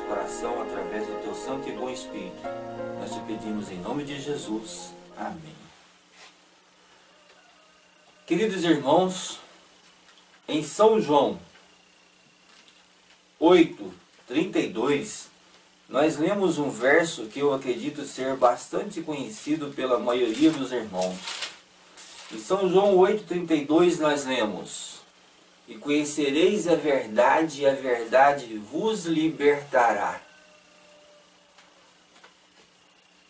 coração através do Teu Santo e Bom Espírito. Nós te pedimos em nome de Jesus. Amém. Queridos irmãos, em São João 8:32, nós lemos um verso que eu acredito ser bastante conhecido pela maioria dos irmãos. Em São João 8:32 nós lemos: e conhecereis a verdade, e a verdade vos libertará.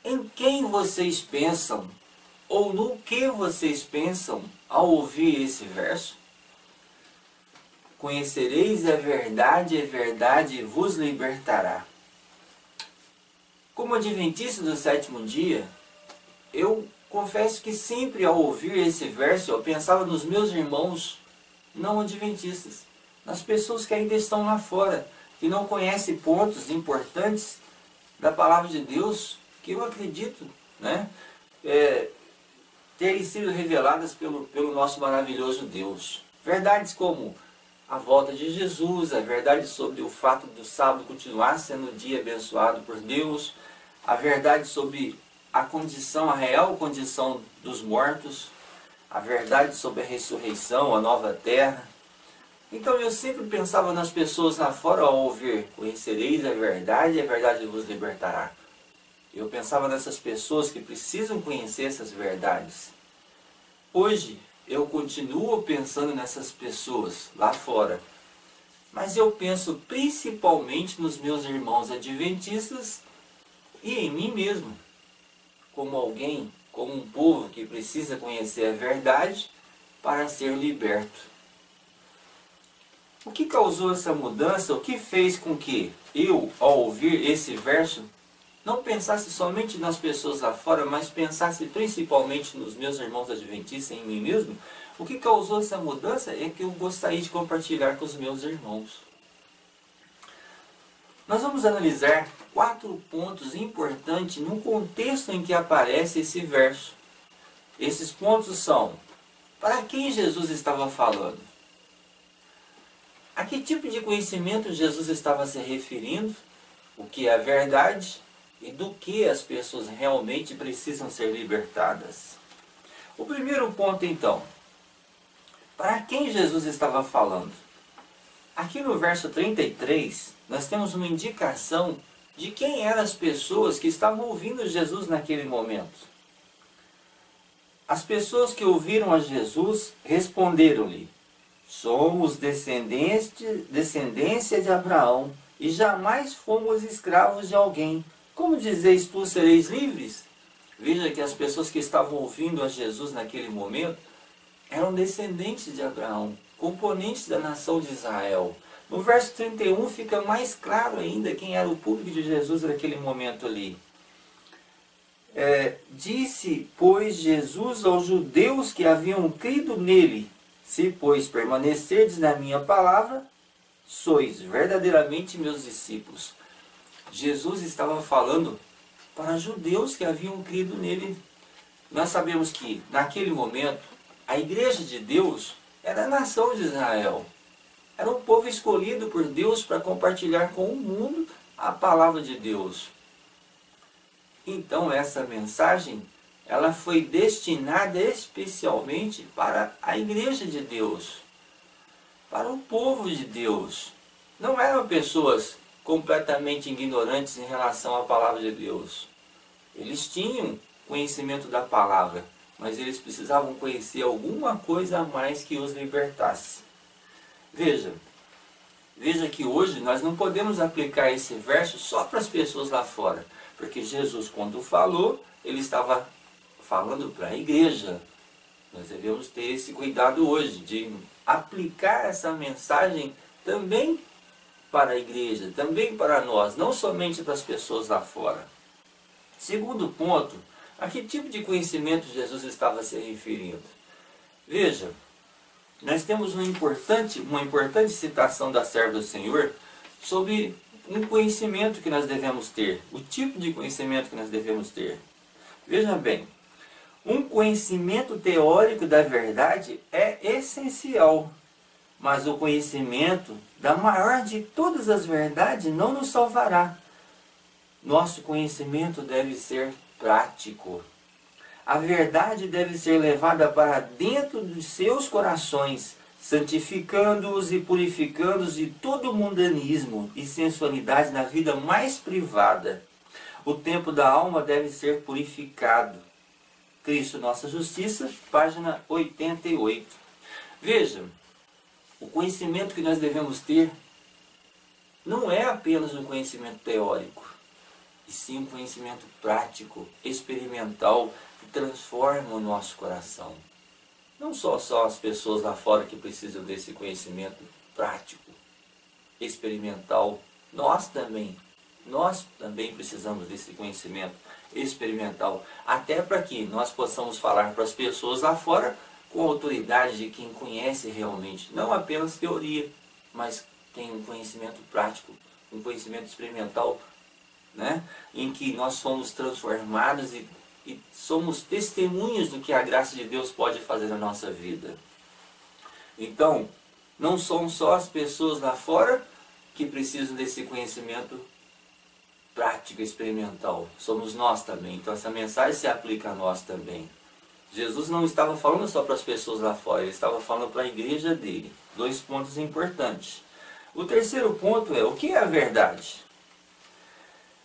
Em quem vocês pensam, ou no que vocês pensam ao ouvir esse verso? Conhecereis a verdade vos libertará. Como adventista do sétimo dia, eu confesso que sempre ao ouvir esse verso, eu pensava nos meus irmãos não adventistas, nas pessoas que ainda estão lá fora, que não conhecem pontos importantes da palavra de Deus, que eu acredito, terem sido reveladas pelo nosso maravilhoso Deus. Verdades como a volta de Jesus, a verdade sobre o fato do sábado continuar sendo um dia abençoado por Deus, a verdade sobre a condição, a real condição dos mortos, a verdade sobre a ressurreição, a nova terra. Então eu sempre pensava nas pessoas lá fora ao ouvir: conhecereis a verdade e a verdade vos libertará. Eu pensava nessas pessoas que precisam conhecer essas verdades. Hoje eu continuo pensando nessas pessoas lá fora, mas eu penso principalmente nos meus irmãos adventistas e em mim mesmo, como alguém, como um povo que precisa conhecer a verdade para ser liberto. O que causou essa mudança? O que fez com que eu, ao ouvir esse verso, não pensasse somente nas pessoas lá fora, mas pensasse principalmente nos meus irmãos adventistas e em mim mesmo? O que causou essa mudança é que eu gostaria de compartilhar com os meus irmãos. Nós vamos analisar 4 pontos importantes no contexto em que aparece esse verso. Esses pontos são: para quem Jesus estava falando? A que tipo de conhecimento Jesus estava se referindo? O que é a verdade? E do que as pessoas realmente precisam ser libertadas? O primeiro ponto então: para quem Jesus estava falando? Aqui no verso 33, nós temos uma indicação de quem eram as pessoas que estavam ouvindo Jesus naquele momento. As pessoas que ouviram a Jesus responderam-lhe: somos descendência de Abraão e jamais fomos escravos de alguém. Como dizeis tu, sereis livres? Veja que as pessoas que estavam ouvindo a Jesus naquele momento eram descendentes de Abraão, componentes da nação de Israel. No verso 31 fica mais claro ainda quem era o público de Jesus naquele momento ali. Disse, pois, Jesus aos judeus que haviam crido nele: se, pois, permanecerdes na minha palavra, sois verdadeiramente meus discípulos. Jesus estava falando para judeus que haviam crido nele. Nós sabemos que, naquele momento, a igreja de Deus era a nação de Israel. Era um povo escolhido por Deus para compartilhar com o mundo a palavra de Deus. Então essa mensagem, ela foi destinada especialmente para a igreja de Deus, para o povo de Deus. Não eram pessoas completamente ignorantes em relação à palavra de Deus. Eles tinham conhecimento da palavra, mas eles precisavam conhecer alguma coisa a mais que os libertasse. Veja que hoje nós não podemos aplicar esse verso só para as pessoas lá fora, porque Jesus, quando falou, ele estava falando para a igreja. Nós devemos ter esse cuidado hoje de aplicar essa mensagem também para a igreja, também para nós, não somente para as pessoas lá fora. Segundo ponto: a que tipo de conhecimento Jesus estava se referindo? Veja, nós temos uma importante citação da serva do Senhor sobre um conhecimento que nós devemos ter, o tipo de conhecimento que nós devemos ter. Veja bem, um conhecimento teórico da verdade é essencial. mas o conhecimento da maior de todas as verdades não nos salvará. Nosso conhecimento deve ser prático. A verdade deve ser levada para dentro dos seus corações, santificando-os e purificando-os de todo mundanismo e sensualidade na vida mais privada. O templo da alma deve ser purificado. Cristo, nossa justiça, página 88. Veja, o conhecimento que nós devemos ter não é apenas um conhecimento teórico, e sim um conhecimento prático, experimental, que transforma o nosso coração. Não só as pessoas lá fora que precisam desse conhecimento prático, experimental, nós também precisamos desse conhecimento experimental, até para que nós possamos falar para as pessoas lá fora com a autoridade de quem conhece realmente, não apenas teoria, mas tem um conhecimento prático, um conhecimento experimental, né? Em que nós somos transformados e somos testemunhas do que a graça de Deus pode fazer na nossa vida. Então, não são só as pessoas lá fora que precisam desse conhecimento prático, experimental. Somos nós também. Então essa mensagem se aplica a nós também. Jesus não estava falando só para as pessoas lá fora, ele estava falando para a igreja dele. 2 pontos importantes. O terceiro ponto é: o que é a verdade?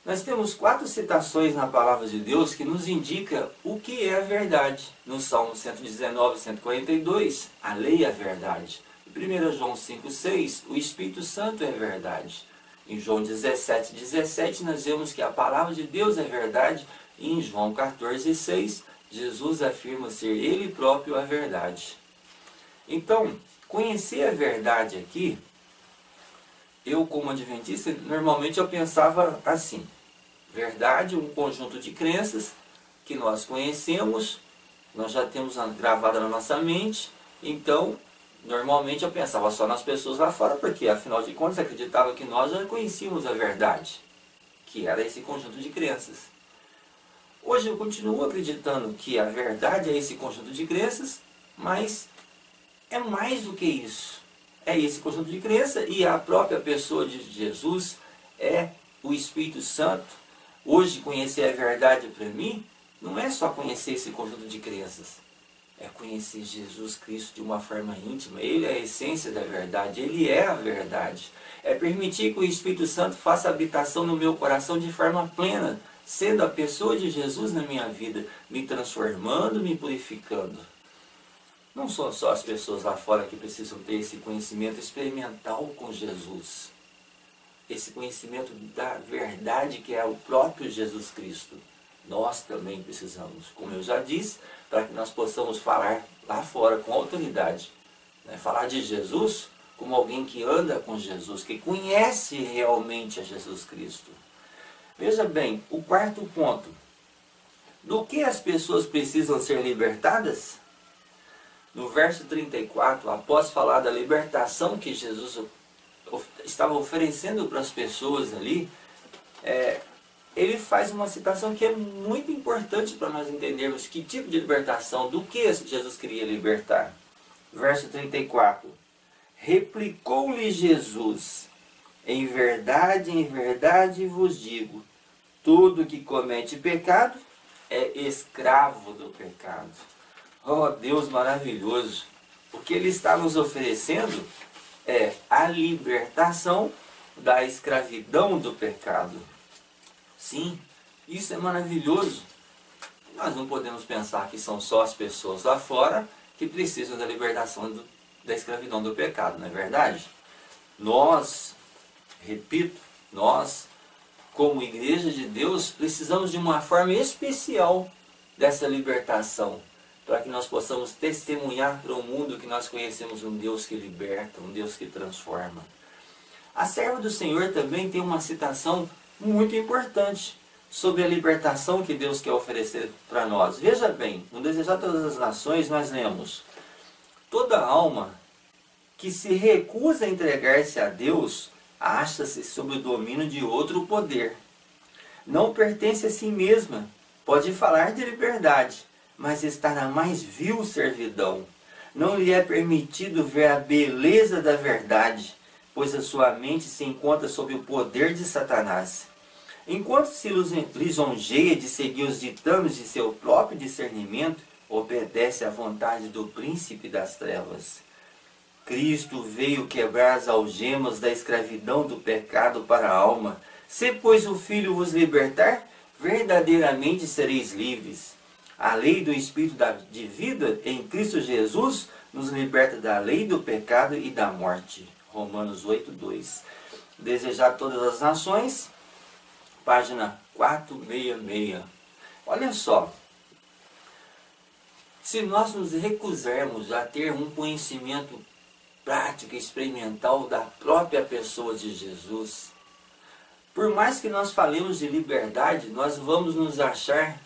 Nós temos 4 citações na palavra de Deus que nos indica o que é a verdade. No Salmo 119, 142, a lei é a verdade. Em 1 João 5,6, o Espírito Santo é verdade. Em João 17, 17, nós vemos que a palavra de Deus é verdade. E em João 14, 6, Jesus afirma ser Ele próprio a verdade. Então, conhecer a verdade aqui, eu como adventista, normalmente eu pensava assim: verdade, um conjunto de crenças que nós conhecemos, nós já temos gravada na nossa mente. Então, normalmente eu pensava só nas pessoas lá fora, porque afinal de contas acreditava que nós já conhecíamos a verdade, que era esse conjunto de crenças. Hoje eu continuo acreditando que a verdade é esse conjunto de crenças, mas é mais do que isso. É esse conjunto de crenças e a própria pessoa de Jesus é o Espírito Santo. Hoje conhecer a verdade para mim não é só conhecer esse conjunto de crenças. É conhecer Jesus Cristo de uma forma íntima. Ele é a essência da verdade, Ele é a verdade. É permitir que o Espírito Santo faça habitação no meu coração de forma plena, sendo a pessoa de Jesus na minha vida, me transformando, me purificando. Não são só as pessoas lá fora que precisam ter esse conhecimento experimental com Jesus. Esse conhecimento da verdade que é o próprio Jesus Cristo. Nós também precisamos, como eu já disse, para que nós possamos falar lá fora com autoridade. Né? Falar de Jesus como alguém que anda com Jesus, que conhece realmente a Jesus Cristo. Veja bem, o 4º ponto. Do que as pessoas precisam ser libertadas? No verso 34, após falar da libertação que Jesus estava oferecendo para as pessoas ali, ele faz uma citação que é muito importante para nós entendermos que tipo de libertação, do que Jesus queria libertar. Verso 34. Replicou-lhe Jesus: em verdade vos digo, todo que comete pecado é escravo do pecado. Oh, Deus maravilhoso! O que Ele está nos oferecendo é a libertação da escravidão do pecado. Sim, isso é maravilhoso. Nós não podemos pensar que são só as pessoas lá fora que precisam da libertação da escravidão do pecado, não é verdade? Nós, repito, nós, como igreja de Deus, precisamos de uma forma especial dessa libertação, para que nós possamos testemunhar para o mundo que nós conhecemos um Deus que liberta, um Deus que transforma. A serva do Senhor também tem uma citação muito importante sobre a libertação que Deus quer oferecer para nós. Veja bem, no Desejar Todas as Nações nós lemos: toda alma que se recusa a entregar-se a Deus acha-se sob o domínio de outro poder. Não pertence a si mesma, pode falar de liberdade, mas está na mais vil servidão. Não lhe é permitido ver a beleza da verdade, pois a sua mente se encontra sob o poder de Satanás. Enquanto se lisonjeia de seguir os ditames de seu próprio discernimento, obedece à vontade do príncipe das trevas. Cristo veio quebrar as algemas da escravidão do pecado para a alma. Se, pois, o Filho vos libertar, verdadeiramente sereis livres. A lei do Espírito de vida em Cristo Jesus nos liberta da lei do pecado e da morte. Romanos 8:2. Desejar todas as nações, página 466. Olha só, se nós nos recusarmos a ter um conhecimento prático e experimental da própria pessoa de Jesus, por mais que nós falemos de liberdade, nós vamos nos achar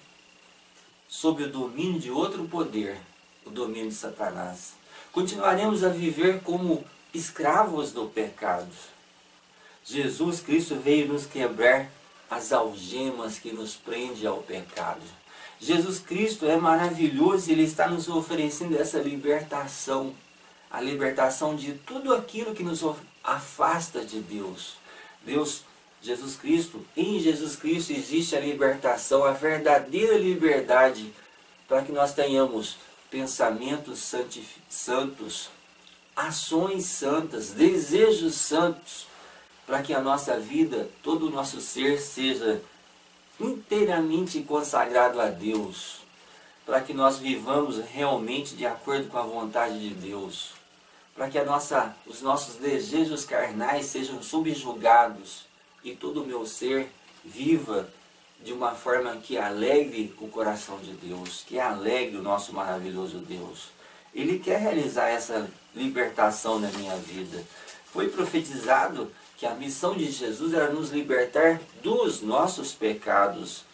sob o domínio de outro poder, o domínio de Satanás. Continuaremos a viver como escravos do pecado. Jesus Cristo veio nos quebrar as algemas que nos prendem ao pecado. Jesus Cristo é maravilhoso e Ele está nos oferecendo essa libertação. A libertação de tudo aquilo que nos afasta de Deus. Em Jesus Cristo existe a libertação, a verdadeira liberdade, para que nós tenhamos pensamentos santos, ações santas, desejos santos, para que a nossa vida, todo o nosso ser seja inteiramente consagrado a Deus, para que nós vivamos realmente de acordo com a vontade de Deus, para que os nossos desejos carnais sejam subjugados e todo o meu ser viva de uma forma que alegre o coração de Deus, que alegre o nosso maravilhoso Deus. Ele quer realizar essa libertação na minha vida. Foi profetizado que a missão de Jesus era nos libertar dos nossos pecados.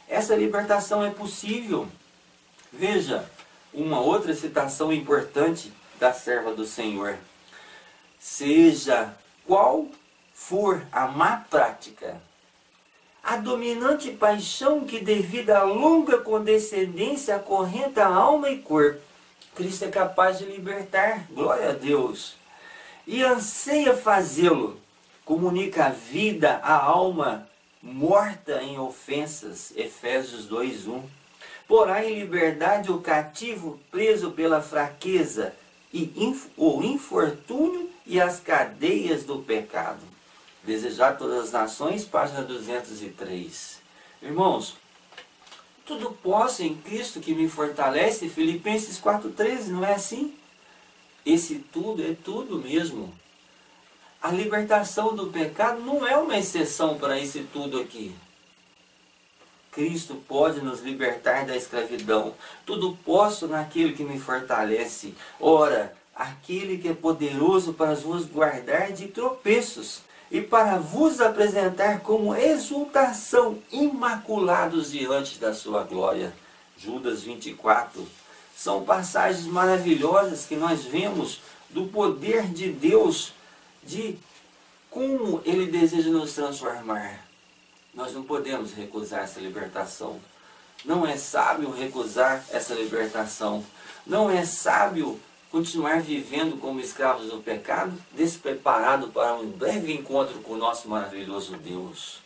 Essa libertação é possível. Veja, uma outra citação importante da serva do Senhor. Seja qual for a má prática, a dominante paixão que devido à longa condescendência acorrenta a alma e corpo, Cristo é capaz de libertar, glória a Deus, e anseia fazê-lo, comunica a vida à alma morta em ofensas, Efésios 2:1. Porá em liberdade o cativo preso pela fraqueza, e o infortúnio e as cadeias do pecado. Desejar todas as nações, página 203. Irmãos, tudo posso em Cristo que me fortalece, Filipenses 4:13, não é assim? Esse tudo é tudo mesmo. A libertação do pecado não é uma exceção para esse tudo aqui. Cristo pode nos libertar da escravidão. Tudo posso naquele que me fortalece. Ora, aquele que é poderoso para vos guardar de tropeços e para vos apresentar como exultação imaculados diante da sua glória. Judas 24. São passagens maravilhosas que nós vemos do poder de Deus, de como Ele deseja nos transformar. Nós não podemos recusar essa libertação. Não é sábio recusar essa libertação. Não é sábio continuar vivendo como escravos do pecado, despreparado para um breve encontro com o nosso maravilhoso Deus.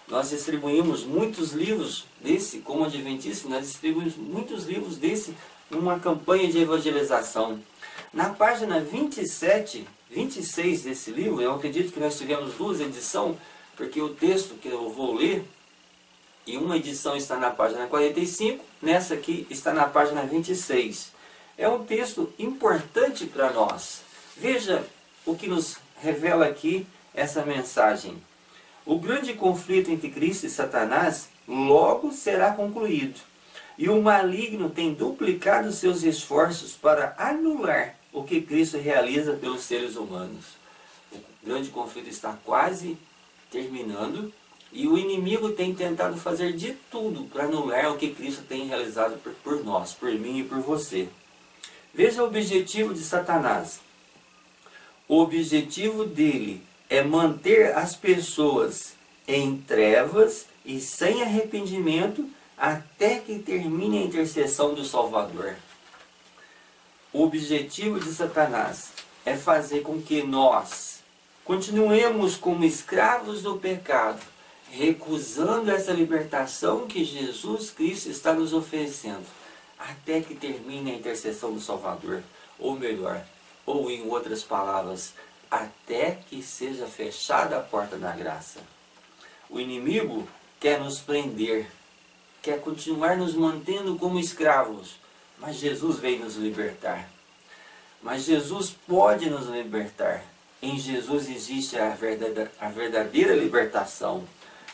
Nós distribuímos muitos livros desse, como adventistas, nós distribuímos muitos livros desse numa campanha de evangelização. Na página 27, 26 desse livro, eu acredito que nós tivemos duas edições, porque o texto que eu vou ler, em uma edição está na página 45, nessa aqui está na página 26. É um texto importante para nós. Veja o que nos revela aqui essa mensagem. O grande conflito entre Cristo e Satanás logo será concluído. E o maligno tem duplicado seus esforços para anular o que Cristo realiza pelos seres humanos. O grande conflito está quase terminando e o inimigo tem tentado fazer de tudo para anular o que Cristo tem realizado por nós, por mim e por você. Veja o objetivo de Satanás. O objetivo dele é manter as pessoas em trevas e sem arrependimento até que termine a intercessão do Salvador. O objetivo de Satanás é fazer com que nós continuemos como escravos do pecado, recusando essa libertação que Jesus Cristo está nos oferecendo, até que termine a intercessão do Salvador, ou melhor, ou em outras palavras, até que seja fechada a porta da graça. O inimigo quer nos prender, quer continuar nos mantendo como escravos, mas Jesus veio nos libertar. Mas Jesus pode nos libertar. Em Jesus existe a verdadeira libertação.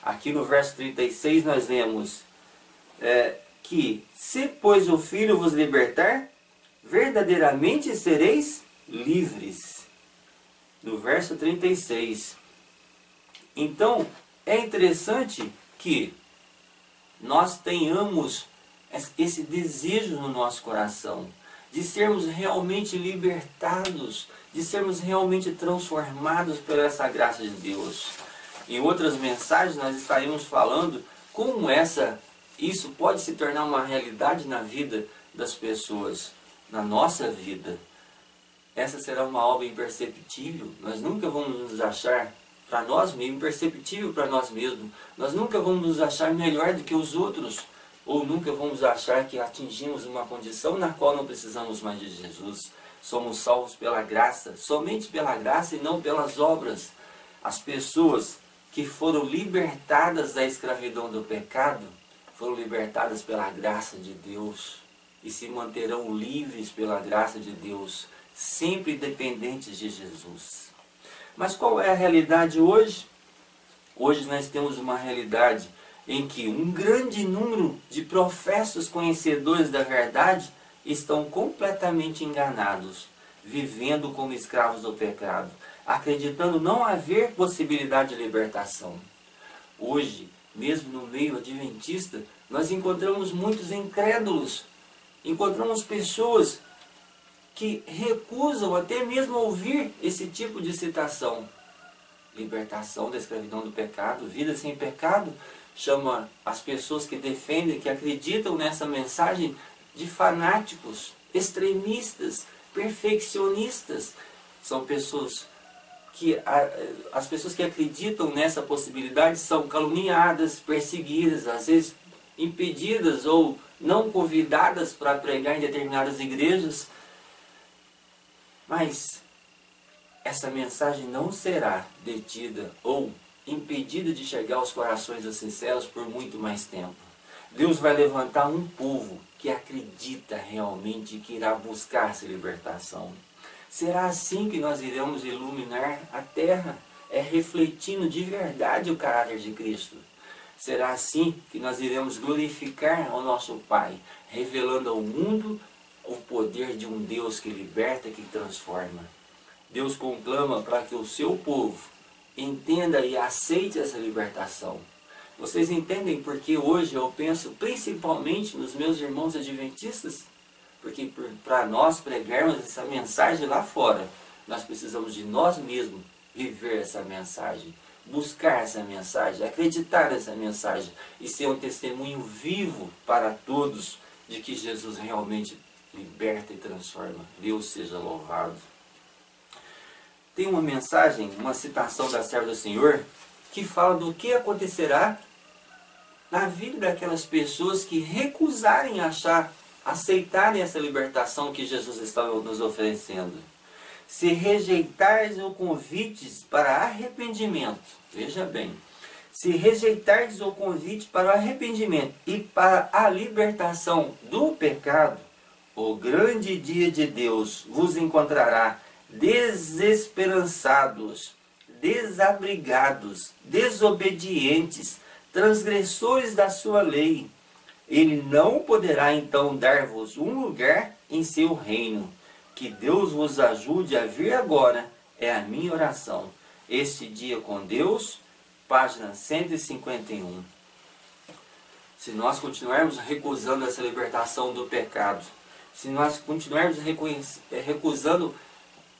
Aqui no verso 36 nós lemos que se pois o Filho vos libertar, verdadeiramente sereis livres. No verso 36. Então, é interessante que nós tenhamos esse desejo no nosso coração, de sermos realmente libertados, de sermos realmente transformados por essa graça de Deus. Em outras mensagens nós estaremos falando como isso pode se tornar uma realidade na vida das pessoas, na nossa vida. Essa será uma obra imperceptível, nós nunca vamos nos achar para nós mesmos, imperceptível para nós mesmos. Nós nunca vamos nos achar melhor do que os outros, ou nunca vamos achar que atingimos uma condição na qual não precisamos mais de Jesus. Somos salvos pela graça, somente pela graça e não pelas obras. As pessoas que foram libertadas da escravidão do pecado, foram libertadas pela graça de Deus e se manterão livres pela graça de Deus, sempre dependentes de Jesus. Mas qual é a realidade hoje? Hoje nós temos uma realidade em que um grande número de professos conhecedores da verdade estão completamente enganados, vivendo como escravos do pecado, acreditando não haver possibilidade de libertação. Hoje, mesmo no meio adventista, nós encontramos muitos incrédulos, encontramos pessoas que recusam até mesmo ouvir esse tipo de citação. Libertação da escravidão do pecado, vida sem pecado, chama as pessoas que defendem, que acreditam nessa mensagem de fanáticos, extremistas, perfeccionistas. São pessoas que, as pessoas que acreditam nessa possibilidade são caluniadas, perseguidas, às vezes impedidas ou não convidadas para pregar em determinadas igrejas. Mas essa mensagem não será detida ou impedida de chegar aos corações dos sinceros por muito mais tempo. Deus vai levantar um povo que acredita realmente que irá buscar essa libertação. Será assim que nós iremos iluminar a terra, refletindo de verdade o caráter de Cristo. Será assim que nós iremos glorificar ao nosso Pai, revelando ao mundo o poder de um Deus que liberta, que transforma. Deus conclama para que o seu povo entenda e aceite essa libertação. Vocês entendem porque hoje eu penso principalmente nos meus irmãos adventistas? Porque para nós pregarmos essa mensagem lá fora, nós precisamos de nós mesmos viver essa mensagem, buscar essa mensagem, acreditar nessa mensagem e ser um testemunho vivo para todos de que Jesus realmente liberta e transforma. Deus seja louvado. Tem uma mensagem, uma citação da serva do Senhor, que fala do que acontecerá na vida daquelas pessoas que recusarem aceitarem essa libertação que Jesus está nos oferecendo. Se rejeitares o convite para arrependimento, veja bem, se rejeitares o convite para o arrependimento e para a libertação do pecado, o grande dia de Deus vos encontrará desesperançados, desabrigados, desobedientes, transgressores da sua lei. Ele não poderá então dar-vos um lugar em seu reino. Que Deus vos ajude a vir agora, é a minha oração. Este dia com Deus, página 151. Se nós continuarmos recusando essa libertação do pecado, se nós continuarmos recusando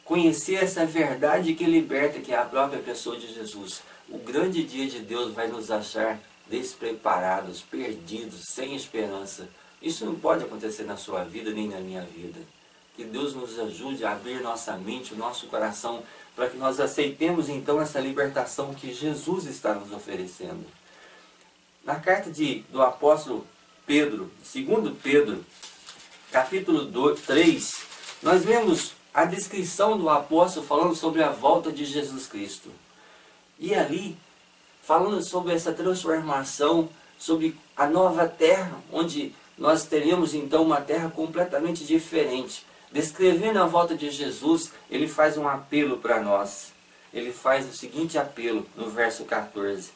conhecer essa verdade que liberta, que é a própria pessoa de Jesus, o grande dia de Deus vai nos achar despreparados, perdidos, sem esperança. Isso não pode acontecer na sua vida nem na minha vida. Que Deus nos ajude a abrir nossa mente, o nosso coração, para que nós aceitemos então essa libertação que Jesus está nos oferecendo. Na carta do apóstolo Pedro, 2 Pedro, capítulo 3, nós vemos a descrição do apóstolo falando sobre a volta de Jesus Cristo. E ali, falando sobre essa transformação, sobre a nova terra, onde nós teremos então uma terra completamente diferente. Descrevendo a volta de Jesus, ele faz um apelo para nós. Ele faz o seguinte apelo no verso 14.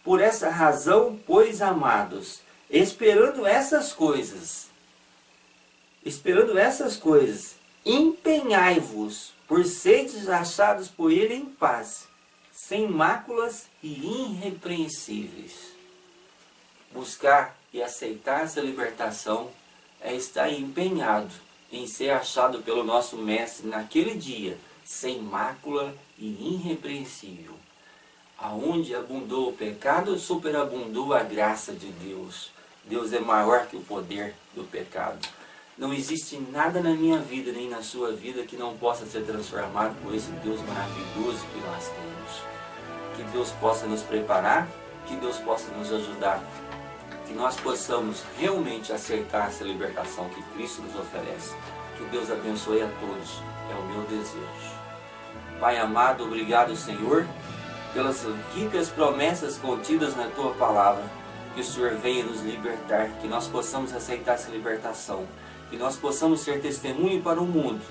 Por essa razão, pois, amados, esperando essas coisas, empenhai-vos por seres achados por ele em paz, sem máculas e irrepreensíveis. Buscar e aceitar essa libertação é estar empenhado em ser achado pelo nosso Mestre naquele dia, sem mácula e irrepreensível. Aonde abundou o pecado, superabundou a graça de Deus. Deus é maior que o poder do pecado. Não existe nada na minha vida, nem na sua vida, que não possa ser transformado por esse Deus maravilhoso que nós temos. Que Deus possa nos preparar, que Deus possa nos ajudar, que nós possamos realmente aceitar essa libertação que Cristo nos oferece. Que Deus abençoe a todos, é o meu desejo. Pai amado, obrigado, Senhor, pelas ricas promessas contidas na Tua Palavra. Que o Senhor venha nos libertar, que nós possamos aceitar essa libertação, que nós possamos ser testemunho para o mundo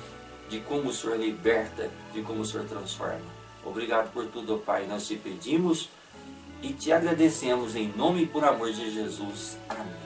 de como o Senhor liberta, de como o Senhor transforma. Obrigado por tudo, Pai. Nós te pedimos e te agradecemos em nome e por amor de Jesus. Amém.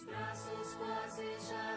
Braços quase já